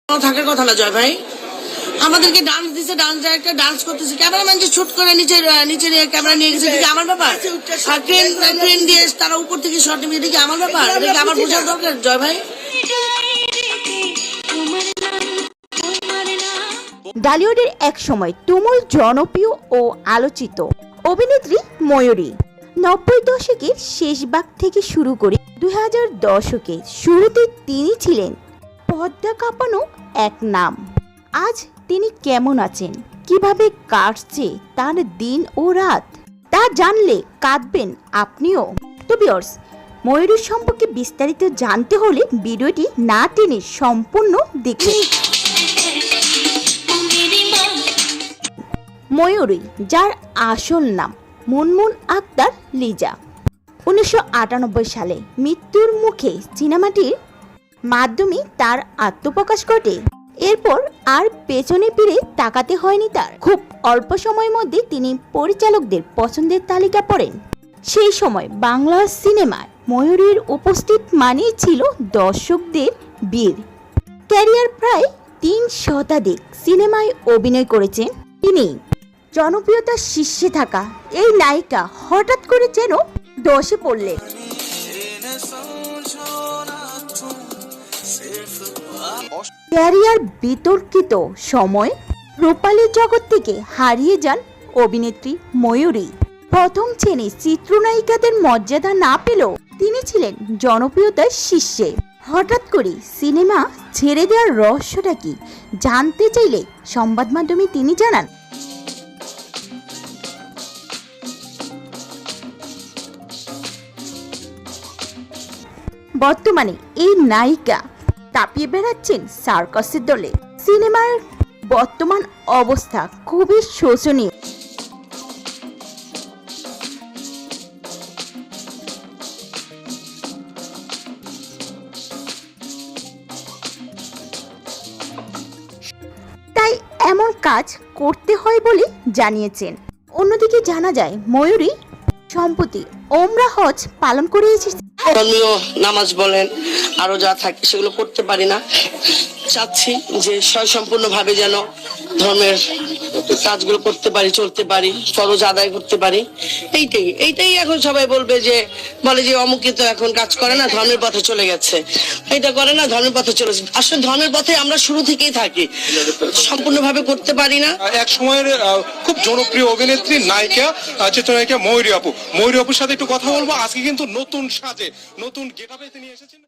থাকার কথা না জয় ভাই, আমাদেরকে ডান্স দিছে, ডান্স ডাইরেক্টর ডান্স করতেছে, ক্যামেরাম্যান যে শুট করে নিচে নিয়ে ক্যামেরা নিয়ে গেছে, এটা কি আমার ব্যাপার? আর ট্রেন দিয়ে তারা উপর থেকে শট নিবে, এটা কি আমার ব্যাপার? এটা কি আমার বোঝার দরকার জয় ভাই? ডালিউডের এক সময় তুমুল জনপ্রিয় ও আলোচিত অভিনেত্রী ময়ূরী 90 দশকের শেষ ভাগ থেকে শুরু করে 2000 দশকে শুরুতে তিনি ছিলেন পর্দা কাঁপানো এক নাম। আজ তিনি কেমন আছেন, কিভাবে কাটছে তার দিন ও রাত, তা জানলে কাঁদবেন আপনিও। তো ভিউয়ার্স, ময়ূরীর সম্পর্কে বিস্তারিত জানতে হলে ভিডিওটি না টেনে সম্পূর্ণ দেখুন। ময়ূরী, যার আসল নাম মুনমুন আক্তার লিজা, 1998 সালে মৃত্যুর মুখে সিনেমাটির মাধ্যমে তার আত্মপ্রকাশ ঘটে। এরপর আর পেছনে ফিরে তাকাতে হয়নি তার। খুব অল্প সময়ের মধ্যে তিনি পরিচালকদের পছন্দের তালিকা পড়েন। সেই সময় বাংলা সিনেমায় ময়ূরীর উপস্থিত মানেই ছিল দর্শকদের বীর। ক্যারিয়ার প্রায় 3 শতাধিক সিনেমায় অভিনয় করেছেন তিনি। জনপ্রিয়তার শীর্ষে থাকা এই নায়িকা হঠাৎ করে যেন ধসে পড়লেন। ক্যারিয়ার বিতর্কিত সময় রূপালী জগৎ থেকে হারিয়ে যান অভিনেত্রী ময়ূরী। প্রথম শ্রেণীর চিত্রনায়িকাদের মর্যাদা না পেলেও তিনি ছিলেন জনপ্রিয়তার শীর্ষে। হঠাৎ করে সিনেমা ছেড়ে দেওয়ার রহস্যটা কি জানতে চাইলে সংবাদ মাধ্যমে তিনি জানান, বর্তমানে এই নায়িকা তাপিয়ে বেড়াচ্ছেন সার্কাসের দলে। সিনেমার বর্তমান অবস্থা খুবই শোচনীয়। তাই এমন কাজ করতে হয় বলে জানিয়েছেন। অন্যদিকে জানা যায় ময়ূরী সম্প্রতি ওমরা হজ পালন করে এসেছে। ধর্মীয় নামাজ বলেন আরো যা থাকে সেগুলো করতে পারি না, চাচ্ছি যে স্বয়ংসম্পূর্ণ ভাবে যেন ধর্মের কাজগুলো করতে পারি, চলতে পারি, ফরজ আদায় করতে পারি। এইটাই এখন সবাই বলে যে অমুকে তো এখন কাজ করে না, ধর্মের পথে চলে গেছে, এটা করে না, ধর্মের পথে চলে গেছে। আসলে ধর্মের পথে আমরা শুরু থেকেই থাকি, সম্পূর্ণভাবে করতে পারি না। এক সময়ের খুব জনপ্রিয় অভিনেত্রী নায়িকা চিত্রনায়িকা ময়ূরী আপুর সাথে একটু কথা বলবো। আজকে কিন্তু নতুন সাজে নতুন গেটআপে তিনি এসেছেন।